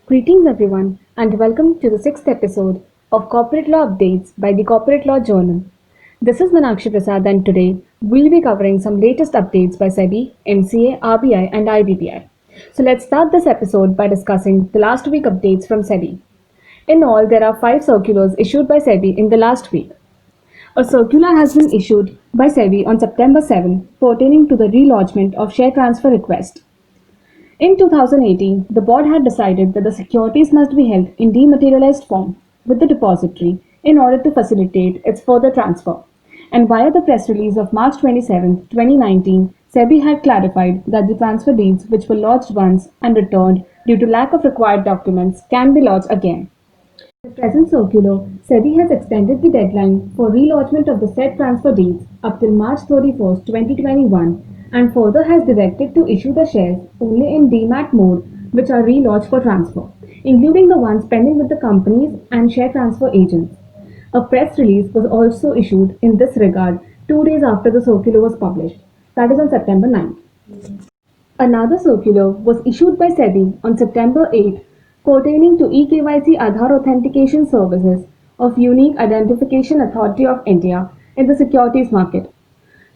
Greetings everyone and welcome to the 6th episode of Corporate Law Updates by the Corporate Law Journal. This is Manakshi Prasad and today we'll be covering some latest updates by SEBI, MCA, RBI and IBPI. So let's start this episode by discussing the last week updates from SEBI. In all, there are 5 circulars issued by SEBI in the last week. A circular has been issued by SEBI on September 7 pertaining to the relodgement of share transfer request. In 2018, the board had decided that the securities must be held in dematerialized form with the depository in order to facilitate its further transfer. And via the press release of March 27, 2019, SEBI had clarified that the transfer deeds which were lodged once and returned due to lack of required documents can be lodged again. In the present circular, SEBI has extended the deadline for relodgement of the said transfer deeds up till March 31, 2021 and further has directed to issue the shares only in demat mode which are relodged for transfer, including the ones pending with the companies and share transfer agents. A press release was also issued in this regard 2 days after the circular was published, that is on September 9th. Another circular was issued by SEBI on September 8 pertaining to E-KYC AADHAR authentication services of Unique Identification Authority of India in the securities market.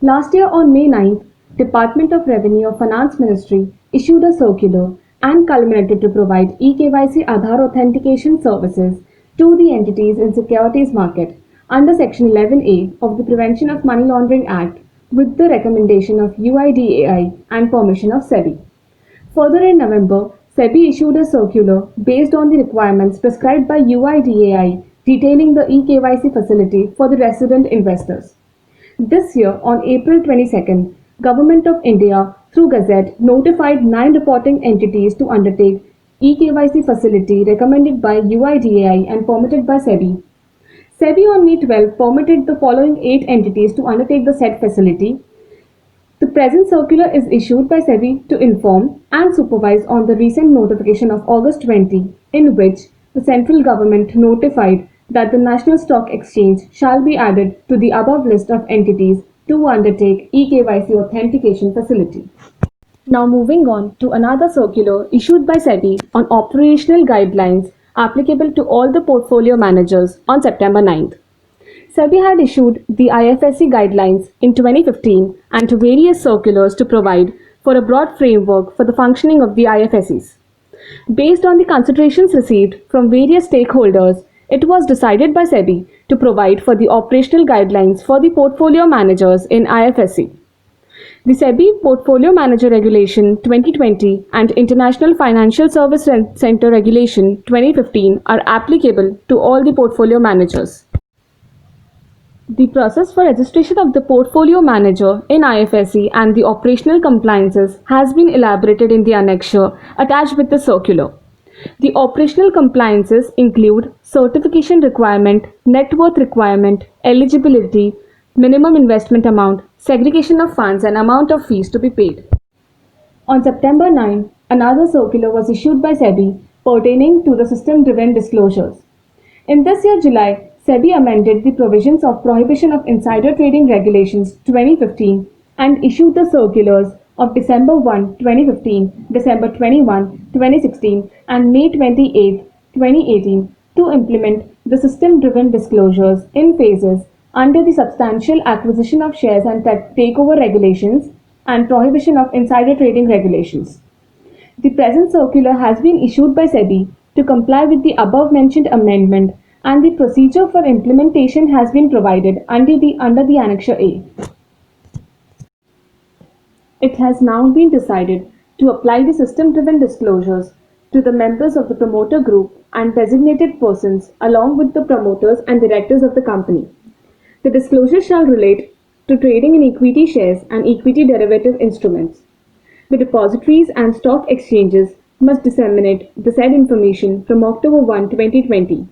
Last year on May 9th, Department of Revenue of Finance Ministry issued a circular and culminated to provide E-KYC AADHAR authentication services to the entities in securities market under Section 11A of the Prevention of Money Laundering Act with the recommendation of UIDAI and permission of SEBI. Further in November, SEBI issued a circular based on the requirements prescribed by UIDAI detailing the E-KYC facility for the resident investors. This year, on April 22nd, Government of India through Gazette notified 9 reporting entities to undertake E-KYC facility recommended by UIDAI and permitted by SEBI. SEBI on May 12 permitted the following 8 entities to undertake the said facility. The present circular is issued by SEBI to inform and supervise on the recent notification of August 20 in which the central government notified that the National Stock Exchange shall be added to the above list of entities to undertake E-KYC authentication facility. Now moving on to another circular issued by SEBI on operational guidelines applicable to all the portfolio managers on September 9th. SEBI had issued the IFSC guidelines in 2015 and to various circulars to provide for a broad framework for the functioning of the IFSCs. Based on the considerations received from various stakeholders, it was decided by SEBI to provide for the operational guidelines for the portfolio managers in IFSC. The SEBI Portfolio Manager Regulation 2020 and International Financial Service Center Regulation 2015 are applicable to all the portfolio managers. The process for registration of the portfolio manager in IFSC and the operational compliances has been elaborated in the annexure attached with the circular. The operational compliances include certification requirement, net worth requirement, eligibility, minimum investment amount, segregation of funds and amount of fees to be paid. On September 9, another circular was issued by SEBI pertaining to the system-driven disclosures. In this year July, SEBI amended the provisions of Prohibition of Insider Trading Regulations 2015 and issued the circulars of December 1, 2015, December 21, 2016 and May 28, 2018 to implement the system-driven disclosures in phases under the Substantial Acquisition of Shares and Takeover Regulations and Prohibition of Insider Trading Regulations. The present circular has been issued by SEBI to comply with the above-mentioned amendment and the procedure for implementation has been provided under the Annexure A. It has now been decided to apply the system-driven disclosures to the members of the promoter group and designated persons along with the promoters and directors of the company. The disclosure shall relate to trading in equity shares and equity derivative instruments. The depositories and stock exchanges must disseminate the said information from October 1, 2020.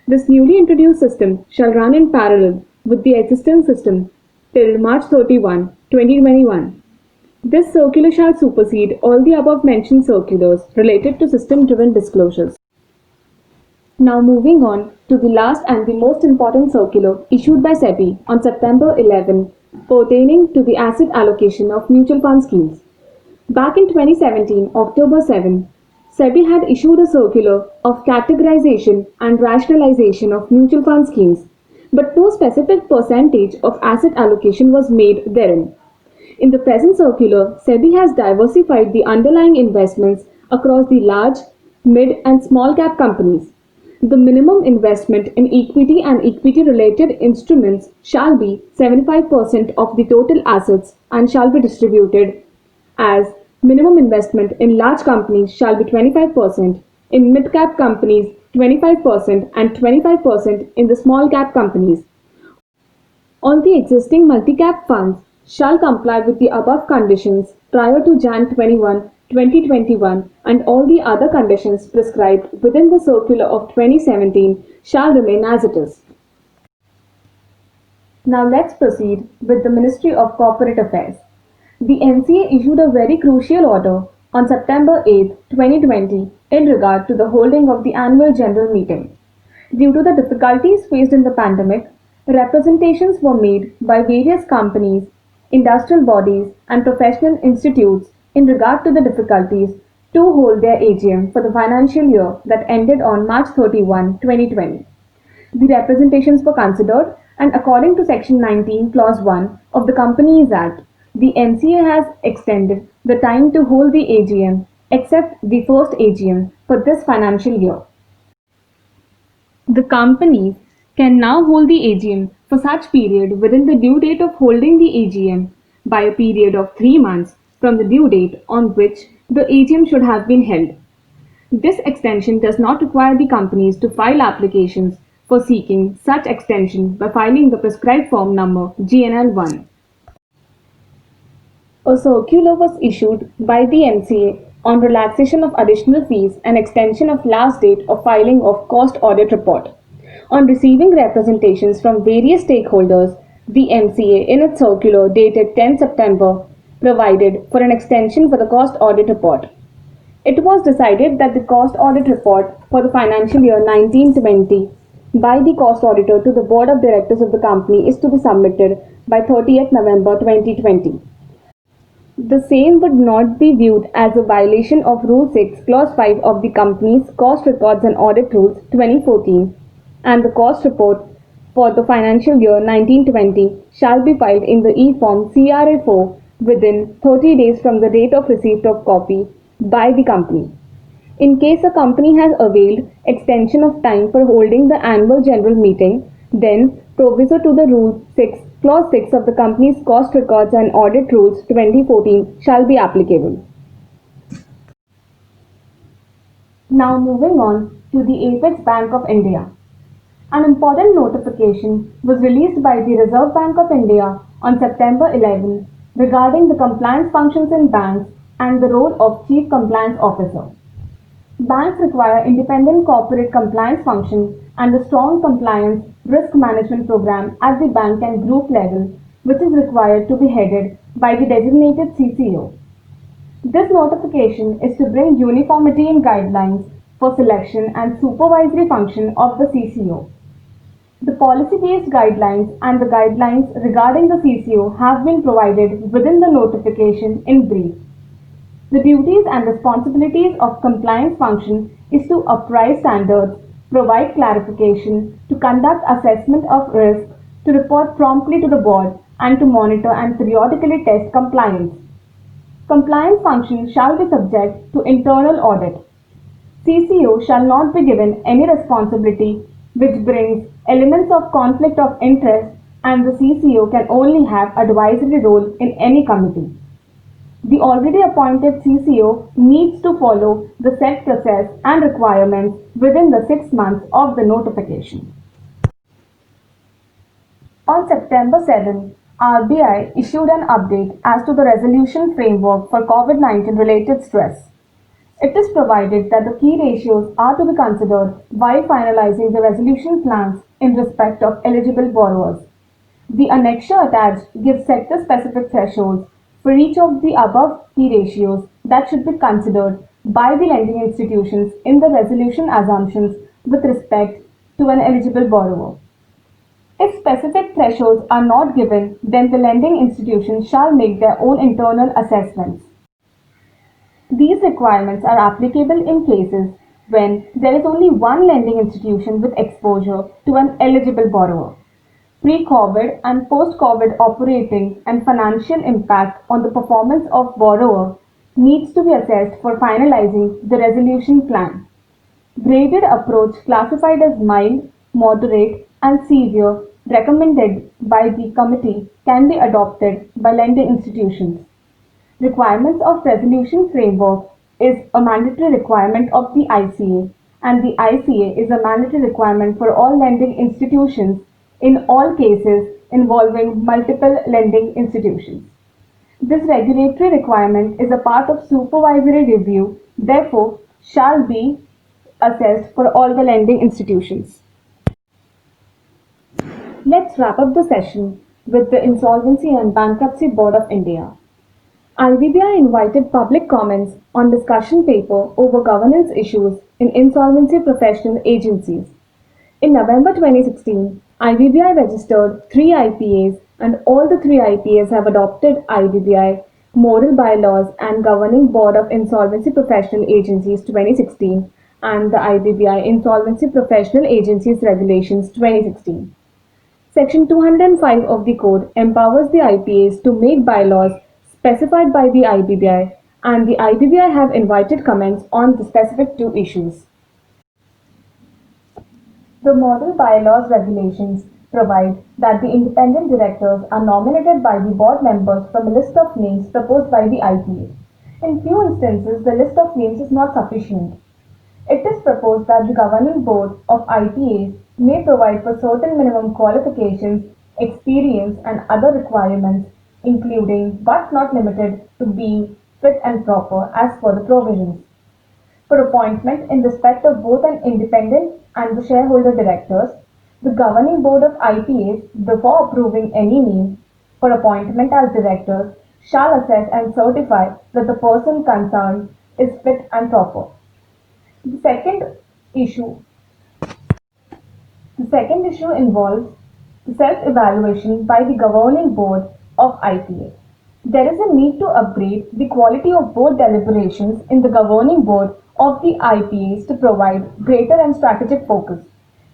This newly introduced system shall run in parallel with the existing system till March 31, 2021. This circular shall supersede all the above-mentioned circulars related to system-driven disclosures. Now moving on to the last and the most important circular issued by SEBI on September 11 pertaining to the asset allocation of mutual fund schemes. Back in 2017, October 7, SEBI had issued a circular of categorization and rationalization of mutual fund schemes, but no specific percentage of asset allocation was made therein. In the present circular, SEBI has diversified the underlying investments across the large, mid, and small cap companies. The minimum investment in equity and equity related instruments shall be 75% of the total assets and shall be distributed as minimum investment in large companies shall be 25%, in mid cap companies 25%, and 25% in the small cap companies. All the existing multi-cap funds shall comply with the above conditions prior to Jan 21, 2021, and all the other conditions prescribed within the circular of 2017 shall remain as it is. Now let's proceed with the Ministry of Corporate Affairs. The NCA issued a very crucial order on September 8, 2020 in regard to the holding of the annual general meeting. Due to the difficulties faced in the pandemic, representations were made by various companies, industrial bodies, and professional institutes in regard to the difficulties to hold their AGM for the financial year that ended on March 31, 2020. The representations were considered, and according to Section 19, Clause 1 of the Companies Act, the NCA has extended the time to hold the AGM except the first AGM for this financial year. The companies can now hold the AGM for such period within the due date of holding the AGM by a period of 3 months from the due date on which the AGM should have been held. This extension does not require the companies to file applications for seeking such extension by filing the prescribed form number GNL1. A circular was issued by the NCA on relaxation of additional fees and extension of last date of filing of cost audit report. On receiving representations from various stakeholders, the NCA in its circular dated 10 September provided for an extension for the cost audit report. It was decided that the cost audit report for the financial year 1920 by the cost auditor to the board of directors of the company is to be submitted by 30th November 2020. The same would not be viewed as a violation of Rule 6, Clause 5 of the Company's Cost Records and Audit Rules 2014, and the cost report for the financial year 1920 shall be filed in the e-form CRA4 within 30 days from the date of receipt of copy by the company. In case a company has availed extension of time for holding the annual general meeting, then proviso to the Rule 6, Clause 6 of the Company's Cost Records and Audit Rules 2014 shall be applicable. Now moving on to the Apex Bank of India. An important notification was released by the Reserve Bank of India on September 11 regarding the compliance functions in banks and the role of Chief Compliance Officer. Banks require independent corporate compliance function and a strong compliance risk management program at the bank and group level, which is required to be headed by the designated CCO. This notification is to bring uniformity in guidelines for selection and supervisory function of the CCO. The policy-based guidelines and the guidelines regarding the CCO have been provided within the notification in brief. The duties and responsibilities of compliance function is to apprise standards, provide clarification, to conduct assessment of risk, to report promptly to the board, and to monitor and periodically test compliance. Compliance function shall be subject to internal audit. CCO shall not be given any responsibility which brings elements of conflict of interest, and the CCO can only have advisory role in any committee. The already appointed CCO needs to follow the set process and requirements within the 6 months of the notification. On September 7, RBI issued an update as to the resolution framework for COVID-19 related stress. It is provided that the key ratios are to be considered while finalizing the resolution plans in respect of eligible borrowers. The annexure attached gives sector-specific thresholds for each of the above key ratios that should be considered by the lending institutions in the resolution assumptions with respect to an eligible borrower. If specific thresholds are not given, then the lending institutions shall make their own internal assessments. These requirements are applicable in cases when there is only one lending institution with exposure to an eligible borrower. Pre-COVID and post-COVID operating and financial impact on the performance of borrower needs to be assessed for finalizing the resolution plan. Graded approach classified as mild, moderate, and severe recommended by the committee can be adopted by lending institutions. Requirements of resolution framework is a mandatory requirement of the ICA, and the ICA is a mandatory requirement for all lending institutions in all cases involving multiple lending institutions. This regulatory requirement is a part of supervisory review, therefore shall be assessed for all the lending institutions. Let's wrap up the session with the Insolvency and Bankruptcy Board of India. IBBI invited public comments on discussion paper over governance issues in insolvency professional agencies. In November 2016, IBBI registered 3 IPAs and all the 3 IPAs have adopted IBBI Moral Bylaws and Governing Board of Insolvency Professional Agencies 2016 and the IBBI Insolvency Professional Agencies Regulations 2016. Section 205 of the Code empowers the IPAs to make bylaws specified by the IBBI, and the IBBI have invited comments on the specific 2 issues. The Model Bylaws regulations provide that the independent directors are nominated by the board members from a list of names proposed by the IPA. In few instances, the list of names is not sufficient. It is proposed that the governing board of IPAs may provide for certain minimum qualifications, experience, and other requirements, including but not limited to being fit and proper as per the provisions. For appointment in respect of both an independent and the shareholder directors, the governing board of IPAs, before approving any name for appointment as directors, shall assess and certify that the person concerned is fit and proper. The second issue involves the self-evaluation by the governing board of IPA. There is a need to upgrade the quality of board deliberations in the governing board of the IPAs to provide greater and strategic focus.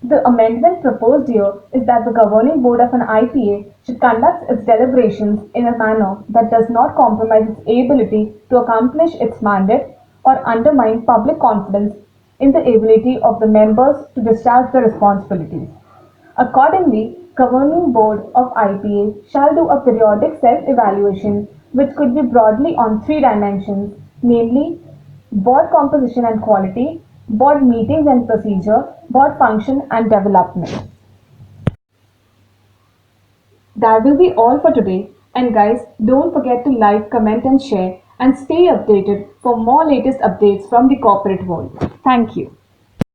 The amendment proposed here is that the governing board of an IPA should conduct its deliberations in a manner that does not compromise its ability to accomplish its mandate or undermine public confidence in the ability of the members to discharge their responsibilities. Accordingly, governing board of IPA shall do a periodic self-evaluation which could be broadly on 3 dimensions, namely board composition and quality, board meetings and procedure, board function and development. That will be all for today, and guys, don't forget to like, comment and share, and stay updated for more latest updates from the corporate world. Thank you.